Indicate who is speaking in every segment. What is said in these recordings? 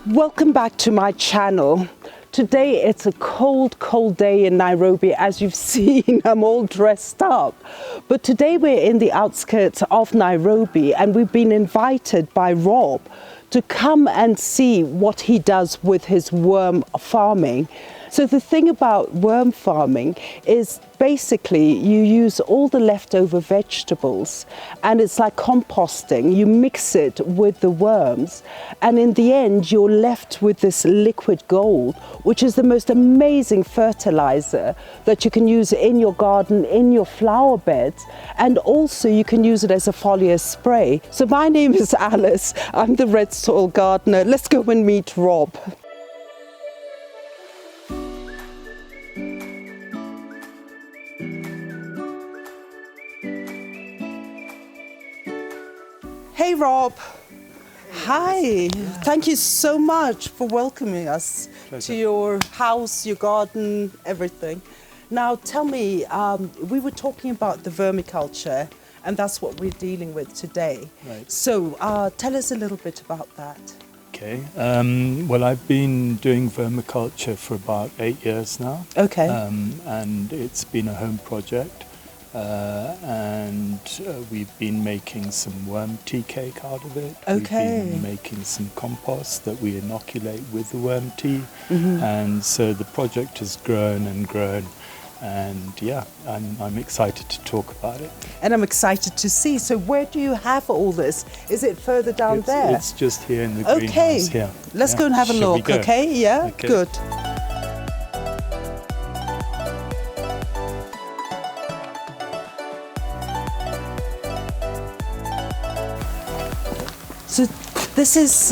Speaker 1: Welcome back to my channel. Today it's a cold day in Nairobi. As you've seen, I'm all dressed up. But today we're in the outskirts of Nairobi and we've been invited by Rob to come and see what he does with his worm farming. So the thing about worm farming is basically you use all the leftover vegetables and it's like composting. You mix it with the worms and in the end you're left with this liquid gold, which is the most amazing fertilizer that you can use in your garden, in your flower beds, and also you can use it as a foliar spray. So my name is Alice, I'm the Red Soil Gardener. Let's go and meet Rob. Hey Rob. Hi. Thank you so much for welcoming us to your house, your garden, everything. Now tell me, we were talking about the vermiculture and that's what we're dealing with today.
Speaker 2: Right.
Speaker 1: So tell us a little bit about that.
Speaker 2: Okay. Well, I've been doing vermiculture for about 8 years now.
Speaker 1: Okay.
Speaker 2: And it's been a home project. And we've been making some worm tea cake out of it.
Speaker 1: Okay.
Speaker 2: We've been making some compost that we inoculate with the worm tea.
Speaker 1: Mm-hmm.
Speaker 2: And so the project has grown and grown. And yeah, I'm excited to talk about it.
Speaker 1: And I'm excited to see. So where do you have all this? Is it further down there?
Speaker 2: It's just here in the
Speaker 1: Okay.
Speaker 2: greenhouse here.
Speaker 1: Let's
Speaker 2: Yeah.
Speaker 1: go and have a
Speaker 2: Shall we
Speaker 1: look,
Speaker 2: go?
Speaker 1: okay? Yeah,
Speaker 2: Okay.
Speaker 1: good. So this is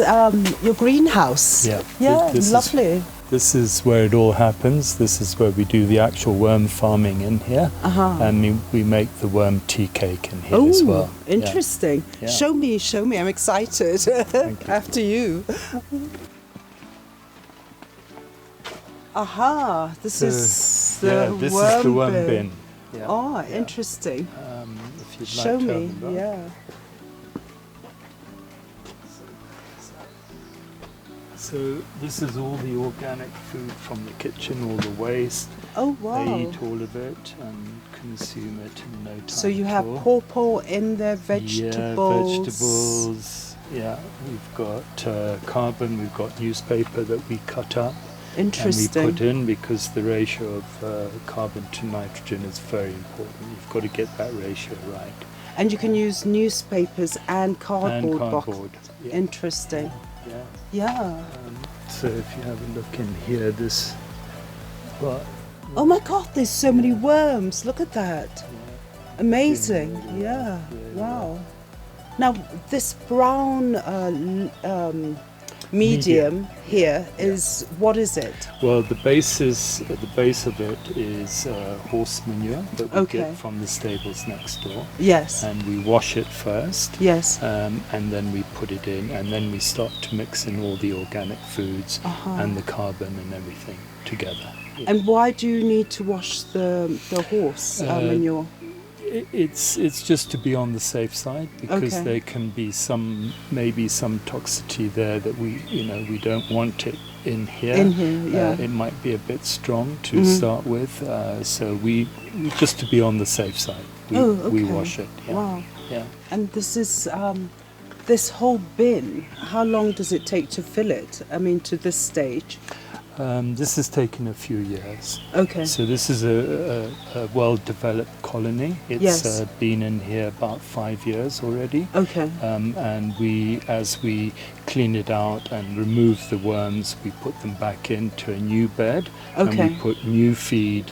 Speaker 1: your greenhouse.
Speaker 2: Yeah.
Speaker 1: Yeah,
Speaker 2: This
Speaker 1: lovely.
Speaker 2: This is where it all happens. This is where we do the actual worm farming in here.
Speaker 1: Uh-huh.
Speaker 2: And we make the worm tea cake in here as well. Yeah.
Speaker 1: Interesting.
Speaker 2: Yeah.
Speaker 1: Show me. I'm excited.
Speaker 2: Thank you.
Speaker 1: After you. Aha, this is the
Speaker 2: this
Speaker 1: worm
Speaker 2: is the worm
Speaker 1: bin.
Speaker 2: bin. Yeah.
Speaker 1: Oh,
Speaker 2: Yeah.
Speaker 1: interesting.
Speaker 2: If you'd
Speaker 1: Show
Speaker 2: like to
Speaker 1: me.
Speaker 2: have a look.
Speaker 1: Yeah.
Speaker 2: So this is all the organic food from the kitchen, all the waste.
Speaker 1: Oh, wow.
Speaker 2: They eat all of it and consume it in no time.
Speaker 1: So you
Speaker 2: at
Speaker 1: have
Speaker 2: all.
Speaker 1: pawpaw in there, vegetables.
Speaker 2: Yeah, vegetables. Yeah, we've got carbon, we've got newspaper that we cut up.
Speaker 1: Interesting.
Speaker 2: And we put in because the ratio of carbon to nitrogen is very important. You've got to get that ratio right.
Speaker 1: And you can use newspapers and cardboard,
Speaker 2: And cardboard.
Speaker 1: boxes.
Speaker 2: Yeah.
Speaker 1: Interesting.
Speaker 2: Yeah.
Speaker 1: Yeah.
Speaker 2: So if you have a look in here, this. Well,
Speaker 1: Oh my God, there's so many worms. Look at that.
Speaker 2: yeah,
Speaker 1: Amazing.
Speaker 2: really
Speaker 1: Yeah.
Speaker 2: yeah,
Speaker 1: Wow. Now, this brown medium here is, what is it?
Speaker 2: Well, the base of it is horse manure that we
Speaker 1: Okay.
Speaker 2: get from the stables next door,
Speaker 1: Yes.
Speaker 2: and we wash it first.
Speaker 1: Yes.
Speaker 2: And then we put it in, and then we start to mix in all the organic foods
Speaker 1: Uh-huh.
Speaker 2: and the carbon and everything together.
Speaker 1: And why do you need to wash the horse manure?
Speaker 2: It's just to be on the safe side because
Speaker 1: Okay.
Speaker 2: there can be maybe some toxicity there that we don't want it in here.
Speaker 1: In here, yeah.
Speaker 2: It might be a bit strong to start with, so we just to be on the safe side. We wash it. Yeah.
Speaker 1: Wow.
Speaker 2: Yeah.
Speaker 1: And this is this whole bin. How long does it take to fill it? I mean, to this stage.
Speaker 2: This has taken a few years.
Speaker 1: Okay.
Speaker 2: So this is a well-developed colony. It's
Speaker 1: Yes.
Speaker 2: been in here about 5 years already.
Speaker 1: Okay.
Speaker 2: And as we clean it out and remove the worms, we put them back into a new bed. And
Speaker 1: Okay.
Speaker 2: we put new feed,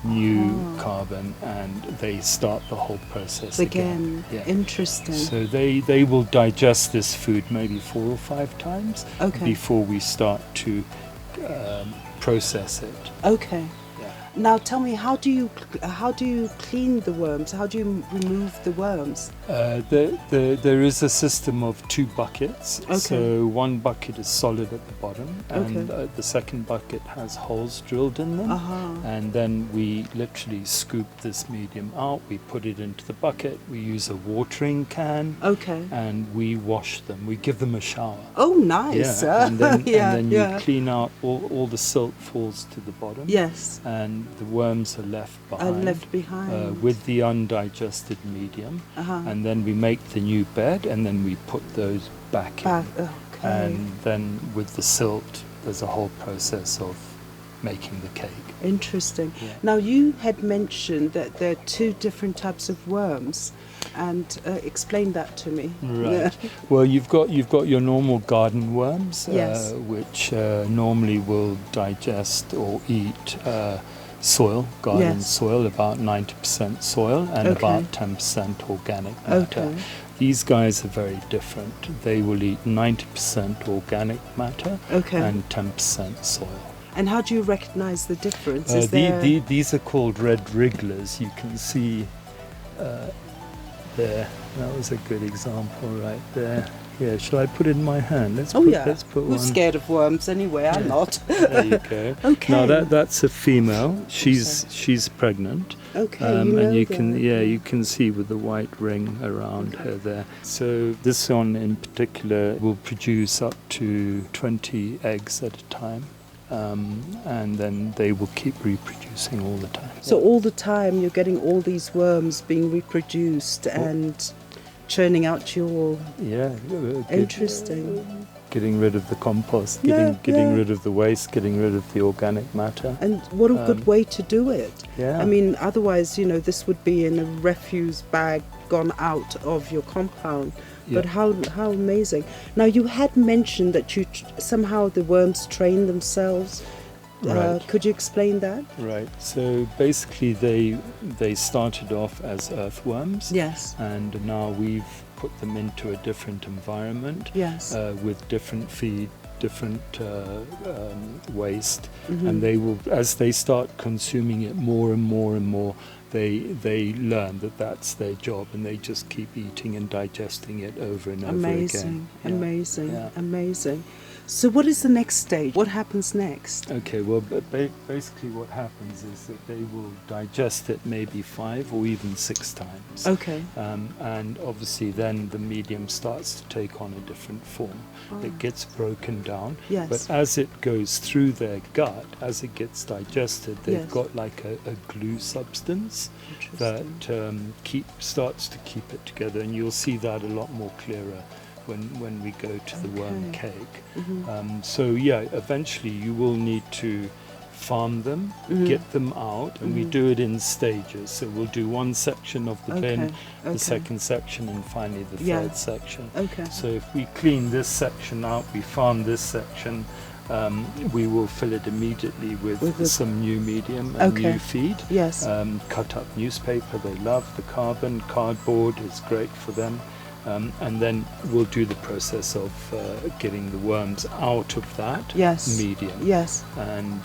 Speaker 2: new carbon, and they start the whole process again. Yeah.
Speaker 1: Interesting.
Speaker 2: So they will digest this food maybe 4 or 5 times
Speaker 1: Okay.
Speaker 2: before we start to process it.
Speaker 1: Okay.
Speaker 2: Yeah.
Speaker 1: Now tell me, how do you clean the worms? How do you remove the worms?
Speaker 2: There is a system of 2 buckets.
Speaker 1: Okay.
Speaker 2: So one bucket is solid at the bottom, and
Speaker 1: Okay.
Speaker 2: the second bucket has holes drilled in them. And then we literally scoop this medium out, we put it into the bucket, we use a watering can,
Speaker 1: Okay.
Speaker 2: and we wash them. We give them a shower.
Speaker 1: Oh, nice.
Speaker 2: Yeah, and then,
Speaker 1: Yeah,
Speaker 2: and then you
Speaker 1: yeah.
Speaker 2: clean out, all the silt falls to the bottom.
Speaker 1: Yes.
Speaker 2: And the worms are left behind.
Speaker 1: Left behind.
Speaker 2: With the undigested medium.
Speaker 1: Uh-huh.
Speaker 2: And then we make the new bed, and then we put those back in.
Speaker 1: Okay.
Speaker 2: And then with the silt, there's a whole process of making the cake.
Speaker 1: Interesting.
Speaker 2: Yeah.
Speaker 1: Now you had mentioned that there are 2 different types of worms, and explain that to me.
Speaker 2: Right. Well, you've got your normal garden worms,
Speaker 1: Yes.
Speaker 2: which normally will digest or eat soil, garden
Speaker 1: Yes.
Speaker 2: soil, about 90% soil and
Speaker 1: Okay.
Speaker 2: about 10% organic matter.
Speaker 1: Okay.
Speaker 2: These guys are very different. They will eat 90% organic matter
Speaker 1: Okay.
Speaker 2: and 10% soil.
Speaker 1: And how do you recognize the difference? Is there...
Speaker 2: These are called red wrigglers. You can see there. That was a good example right there. Yeah, shall I put it in my hand? Let's put
Speaker 1: Who's
Speaker 2: one.
Speaker 1: scared of worms anyway? I'm not.
Speaker 2: There you go.
Speaker 1: Okay.
Speaker 2: Now that's a female. She's pregnant.
Speaker 1: Okay,
Speaker 2: And you
Speaker 1: that.
Speaker 2: can see with the white ring around her there. So this one in particular will produce up to 20 eggs at a time. And then they will keep reproducing all the time.
Speaker 1: So all the time you're getting all these worms being reproduced and churning out your... Interesting.
Speaker 2: Getting rid of the compost,
Speaker 1: Yeah,
Speaker 2: getting
Speaker 1: yeah.
Speaker 2: rid of the waste, getting rid of the organic matter.
Speaker 1: And what a good way to do it.
Speaker 2: Yeah.
Speaker 1: I mean, otherwise, this would be in a refuse bag gone out of your compound. But
Speaker 2: Yeah.
Speaker 1: how amazing. Now, you had mentioned that somehow the worms train themselves.
Speaker 2: Right.
Speaker 1: Could you explain that?
Speaker 2: Right. So basically they started off as earthworms.
Speaker 1: Yes.
Speaker 2: And now we've put them into a different environment.
Speaker 1: Yes.
Speaker 2: With different feed, different waste.
Speaker 1: Mm-hmm.
Speaker 2: And they will, as they start consuming it more and more and more, they learn that that's their job, and they just keep eating and digesting it over and over again. Yeah.
Speaker 1: Amazing,
Speaker 2: Yeah.
Speaker 1: amazing. So what is the next stage? What happens next?
Speaker 2: Okay, well, basically what happens is that they will digest it maybe 5 or even 6 times.
Speaker 1: Okay.
Speaker 2: And obviously then the medium starts to take on a different form. It gets broken down.
Speaker 1: Yes.
Speaker 2: But as it goes through their gut, as it gets digested, they've
Speaker 1: Yes.
Speaker 2: got like a glue substance that starts to keep it together. And you'll see that a lot more clearer when we go to the worm cake.
Speaker 1: Mm-hmm.
Speaker 2: So eventually you will need to farm them, get them out, and we do it in stages. So we'll do one section of the bin, the second section, and finally the third section.
Speaker 1: Okay.
Speaker 2: So if we clean this section out, we farm this section, we will fill it immediately with some new medium and new feed.
Speaker 1: Yes.
Speaker 2: Cut up newspaper, they love the cardboard is great for them. And then we'll do the process of getting the worms out of that medium.
Speaker 1: Yes.
Speaker 2: And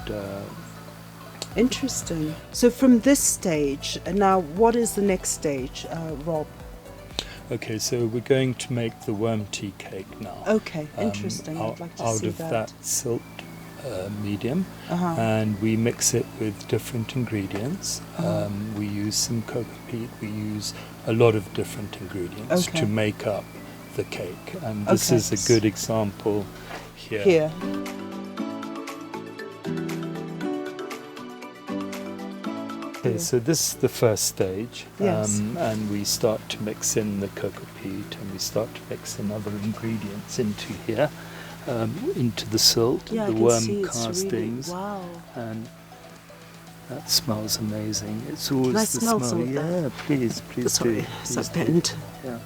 Speaker 1: interesting. So from this stage, now what is the next stage, Rob?
Speaker 2: okay, so we're going to make the worm tea cake now.
Speaker 1: Okay, interesting. I'd like to
Speaker 2: out
Speaker 1: see
Speaker 2: of that silt medium,
Speaker 1: Uh-huh.
Speaker 2: and we mix it with different ingredients. We use some cocoa peat, we use a lot of different ingredients to make up the cake, and this is a good example here. Okay, so this is the first stage, and we start to mix in the cocoa peat, and we start to mix in other ingredients into here, into the silt, the worm castings, and that smells amazing. It's always the smell. Yeah, please
Speaker 1: Sorry,
Speaker 2: do.
Speaker 1: it's a bent.
Speaker 2: Yeah.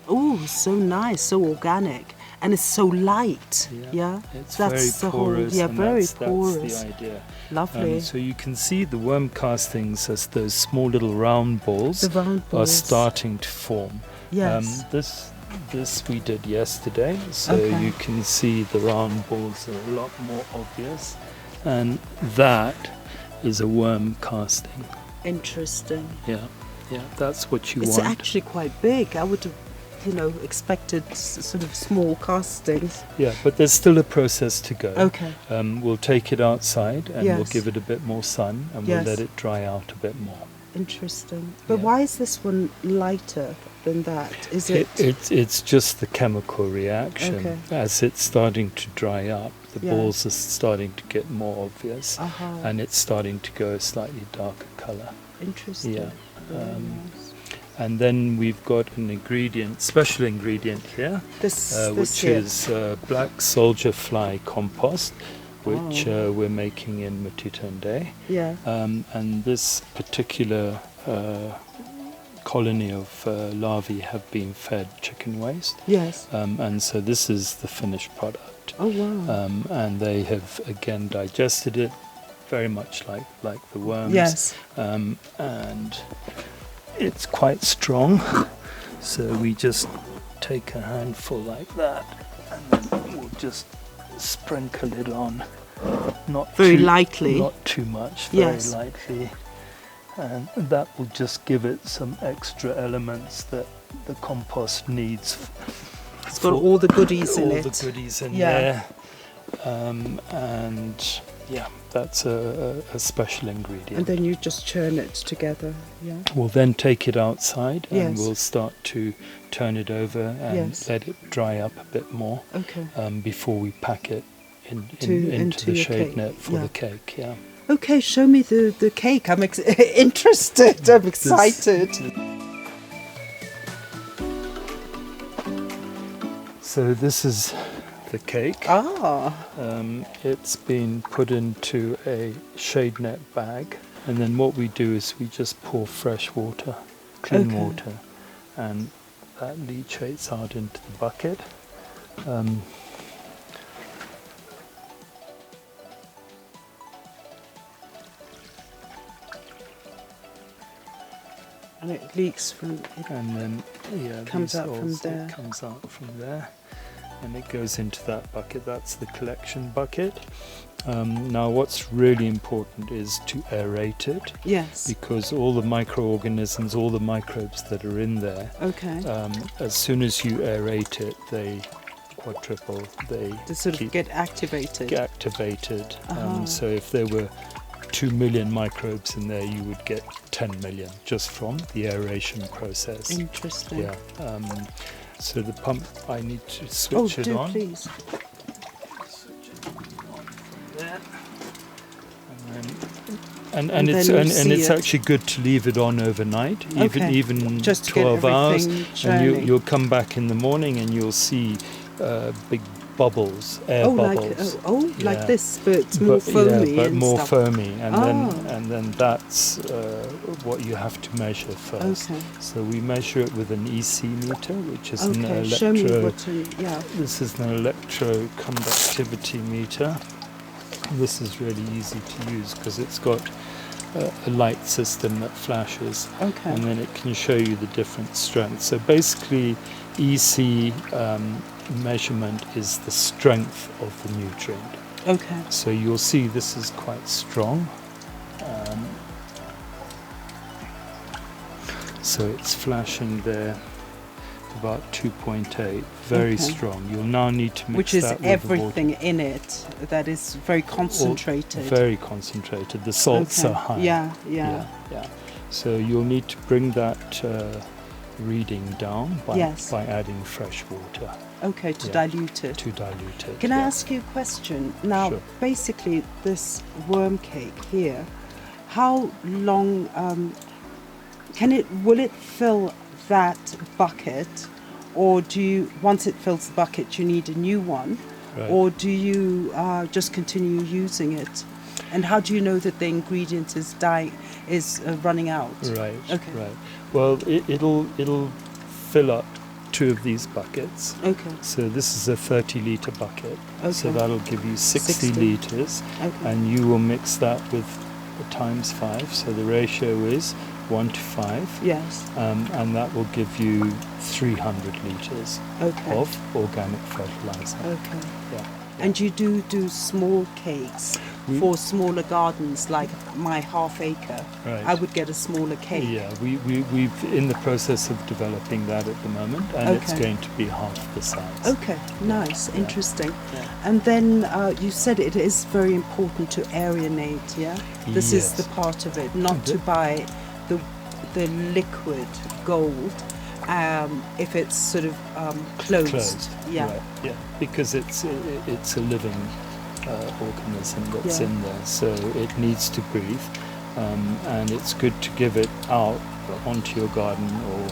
Speaker 1: Oh, so nice, so organic, and it's so light. Yeah,
Speaker 2: It's
Speaker 1: that's
Speaker 2: very porous.
Speaker 1: Yeah,
Speaker 2: and
Speaker 1: very
Speaker 2: that's
Speaker 1: porous.
Speaker 2: the idea.
Speaker 1: Lovely.
Speaker 2: So you can see the worm castings as those small little round balls,
Speaker 1: The round
Speaker 2: are
Speaker 1: balls.
Speaker 2: starting to form.
Speaker 1: Yes.
Speaker 2: This we did yesterday, so you can see the round balls are a lot more obvious. and that is a worm casting.
Speaker 1: Interesting.
Speaker 2: Yeah, that's what you
Speaker 1: It's
Speaker 2: want.
Speaker 1: actually quite big. I would have, expected sort of small castings.
Speaker 2: Yeah, but there's still a process to go.
Speaker 1: Okay.
Speaker 2: We'll take it outside and we'll
Speaker 1: Yes.
Speaker 2: give it a bit more sun, and we'll let it dry out a bit more.
Speaker 1: Interesting. But
Speaker 2: Yeah.
Speaker 1: why is this one lighter than that? Is it?
Speaker 2: It's just the chemical reaction.
Speaker 1: Okay.
Speaker 2: As it's starting to dry up, the
Speaker 1: Yeah.
Speaker 2: balls are starting to get more obvious, and it's starting to go a slightly darker colour.
Speaker 1: Interesting.
Speaker 2: Yeah.
Speaker 1: Very nice.
Speaker 2: And then we've got special ingredient here,
Speaker 1: This
Speaker 2: which
Speaker 1: here.
Speaker 2: is black soldier fly compost, which we're making in Matutande.
Speaker 1: Yeah.
Speaker 2: And this particular colony of larvae have been fed chicken waste.
Speaker 1: Yes.
Speaker 2: And so this is the finished product.
Speaker 1: Oh wow.
Speaker 2: And they have again digested it very much like the worms.
Speaker 1: Yes.
Speaker 2: And it's quite strong. So we just take a handful like that, and then we'll just sprinkle it on. Not
Speaker 1: Very
Speaker 2: too,
Speaker 1: lightly.
Speaker 2: Not too much, very
Speaker 1: Yes.
Speaker 2: lightly. And that will just give it some extra elements that the compost needs.
Speaker 1: It's got all the goodies in it.
Speaker 2: All the goodies in
Speaker 1: Yeah.
Speaker 2: there. And yeah, that's a special ingredient.
Speaker 1: And then you just churn it together. Yeah.
Speaker 2: We'll then take it outside and
Speaker 1: Yes.
Speaker 2: we'll start to turn it over and
Speaker 1: Yes.
Speaker 2: let it dry up a bit more
Speaker 1: Okay.
Speaker 2: before we pack it into
Speaker 1: into
Speaker 2: the
Speaker 1: your
Speaker 2: shade
Speaker 1: cake.
Speaker 2: net for
Speaker 1: Yeah.
Speaker 2: the cake. Yeah.
Speaker 1: Okay, show me the cake. I'm interested. I'm excited.
Speaker 2: So this is the cake.
Speaker 1: Ah.
Speaker 2: It's been put into a shade net bag, and then what we do is we just pour fresh water, clean
Speaker 1: Okay.
Speaker 2: water, and that leachates out into the bucket.
Speaker 1: And it leaks from it.
Speaker 2: And then
Speaker 1: Comes
Speaker 2: these
Speaker 1: out from
Speaker 2: oils,
Speaker 1: there.
Speaker 2: It comes out from there, and it goes into that bucket. That's the collection bucket. Now, what's really important is to aerate it,
Speaker 1: Yes.
Speaker 2: because all the microorganisms, all the microbes that are in there,
Speaker 1: Okay.
Speaker 2: as soon as you aerate it, they quadruple. They
Speaker 1: To sort of get activated.
Speaker 2: get activated.
Speaker 1: Uh-huh.
Speaker 2: So if there were 2 million microbes in there, you would get 10 million just from the aeration process.
Speaker 1: Interesting.
Speaker 2: Yeah. So the pump, I need to
Speaker 1: Oh,
Speaker 2: switch it
Speaker 1: do
Speaker 2: on.
Speaker 1: please.
Speaker 2: Switch it on from there. And
Speaker 1: And
Speaker 2: it's
Speaker 1: then you
Speaker 2: and
Speaker 1: see
Speaker 2: it's
Speaker 1: it.
Speaker 2: actually good to leave it on overnight,
Speaker 1: Okay.
Speaker 2: even
Speaker 1: Just to get
Speaker 2: 12 hours,
Speaker 1: everything
Speaker 2: and
Speaker 1: churning.
Speaker 2: you'll come back in the morning and you'll see big bubbles, air
Speaker 1: Oh,
Speaker 2: bubbles.
Speaker 1: like
Speaker 2: Yeah.
Speaker 1: this, but more foamy
Speaker 2: but
Speaker 1: and
Speaker 2: more
Speaker 1: stuff.
Speaker 2: foamy, and
Speaker 1: Oh.
Speaker 2: then that's what you have to measure first.
Speaker 1: Okay.
Speaker 2: So we measure it with an EC meter, which is an
Speaker 1: Okay, show me
Speaker 2: electro.
Speaker 1: what to, yeah.
Speaker 2: This is an electro conductivity meter. This is really easy to use because it's got a light system that flashes,
Speaker 1: Okay.
Speaker 2: and then it can show you the different strengths. So basically, EC measurement is the strength of the nutrient.
Speaker 1: Okay.
Speaker 2: So you'll see this is quite strong. So it's flashing there, about 2.8, very
Speaker 1: Okay.
Speaker 2: strong. You'll now need to mix
Speaker 1: Which is
Speaker 2: that with the water.
Speaker 1: everything in it that is very concentrated.
Speaker 2: Very concentrated. The salts
Speaker 1: Okay.
Speaker 2: are high.
Speaker 1: Yeah.
Speaker 2: Yeah. So you'll need to bring that reading down by
Speaker 1: Yes.
Speaker 2: adding fresh water
Speaker 1: Okay, to
Speaker 2: Yeah.
Speaker 1: dilute it.
Speaker 2: to dilute it.
Speaker 1: Can I
Speaker 2: yeah.
Speaker 1: ask you a question? Now,
Speaker 2: Sure.
Speaker 1: basically, this worm cake here, how long will it fill that bucket, or do you, once it fills the bucket, you need a new one,
Speaker 2: Right.
Speaker 1: or do you just continue using it? And how do you know that the ingredient is running out?
Speaker 2: Right.
Speaker 1: Okay.
Speaker 2: Right. Well, it'll fill up 2 of these buckets.
Speaker 1: Okay.
Speaker 2: So this is a 30-litre bucket. So
Speaker 1: Okay.
Speaker 2: that'll give you 60
Speaker 1: 60.
Speaker 2: litres,
Speaker 1: Okay.
Speaker 2: and you will mix that with times 5. So the ratio is 1 to 5.
Speaker 1: Yes.
Speaker 2: And that will give you 300 litres
Speaker 1: Okay.
Speaker 2: of organic fertilizer.
Speaker 1: Okay.
Speaker 2: Yeah.
Speaker 1: And you do small cakes for smaller gardens, like my half acre.
Speaker 2: Right.
Speaker 1: I would get a smaller cake.
Speaker 2: Yeah, we've in the process of developing that at the moment, and it's
Speaker 1: Okay.
Speaker 2: going to be half the size.
Speaker 1: Okay, nice, interesting.
Speaker 2: Yeah.
Speaker 1: And then you said it is very important to aeronate, yeah? This is
Speaker 2: Yes.
Speaker 1: the part of it, not to buy the liquid gold if it's sort of closed. Yeah.
Speaker 2: Right. Yeah, because it's a living organism that's
Speaker 1: Yeah.
Speaker 2: in there, so it needs to breathe, and it's good to give it out onto your garden, or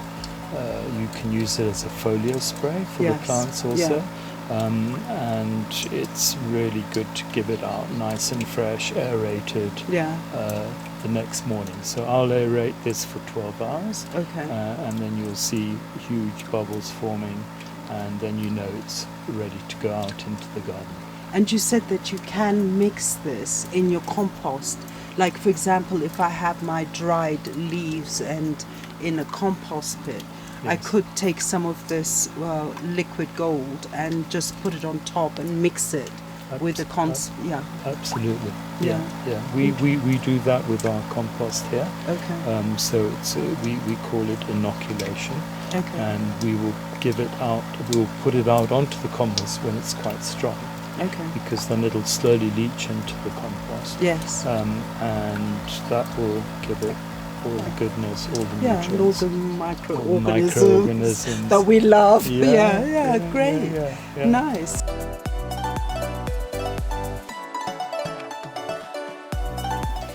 Speaker 2: you can use it as a foliar spray for the
Speaker 1: Yes.
Speaker 2: plants also.
Speaker 1: Yeah.
Speaker 2: And it's really good to give it out nice and fresh, aerated,
Speaker 1: Yeah.
Speaker 2: the next morning. So I'll aerate this for 12 hours,
Speaker 1: Okay.
Speaker 2: and then you'll see huge bubbles forming, and then you know it's ready to go out into the garden.
Speaker 1: And you said that you can mix this in your compost. Like, for example, if I have my dried leaves and in a compost pit, I
Speaker 2: Yes.
Speaker 1: could take some of this liquid gold and just put it on top and mix it with the yeah.
Speaker 2: Absolutely.
Speaker 1: Yeah.
Speaker 2: Yeah. We do that with our compost here.
Speaker 1: Okay.
Speaker 2: So it's we call it inoculation,
Speaker 1: Okay.
Speaker 2: and we will give it out. We'll put it out onto the compost when it's quite strong,
Speaker 1: Okay.
Speaker 2: because then it'll slowly leach into the compost,
Speaker 1: Yes.
Speaker 2: and that will give it all the goodness, all the
Speaker 1: Yeah, and all
Speaker 2: nutrients,
Speaker 1: the
Speaker 2: all the
Speaker 1: microorganisms
Speaker 2: microorganisms
Speaker 1: that we love.
Speaker 2: Yeah,
Speaker 1: Yeah, great.
Speaker 2: yeah.
Speaker 1: Nice.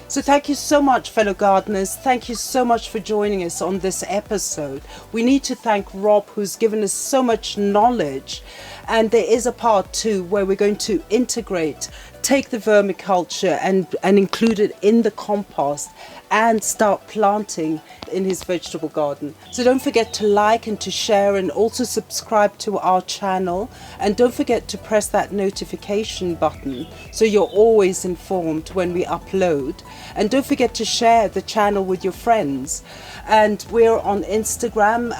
Speaker 1: So thank you so much, fellow gardeners. Thank you so much for joining us on this episode. We need to thank Rob, who's given us so much knowledge. And there is a part 2 where we're going to take the vermiculture and include it in the compost and start planting in his vegetable garden. So don't forget to like and to share, and also subscribe to our channel. And don't forget to press that notification button so you're always informed when we upload. And don't forget to share the channel with your friends. And we're on Instagram.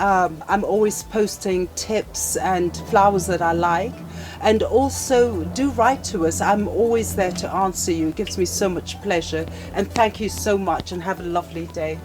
Speaker 1: I'm always posting tips and flowers that I like. And also do write to us. I'm always there to answer you. It gives me so much pleasure. And thank you so much, and have a lovely day.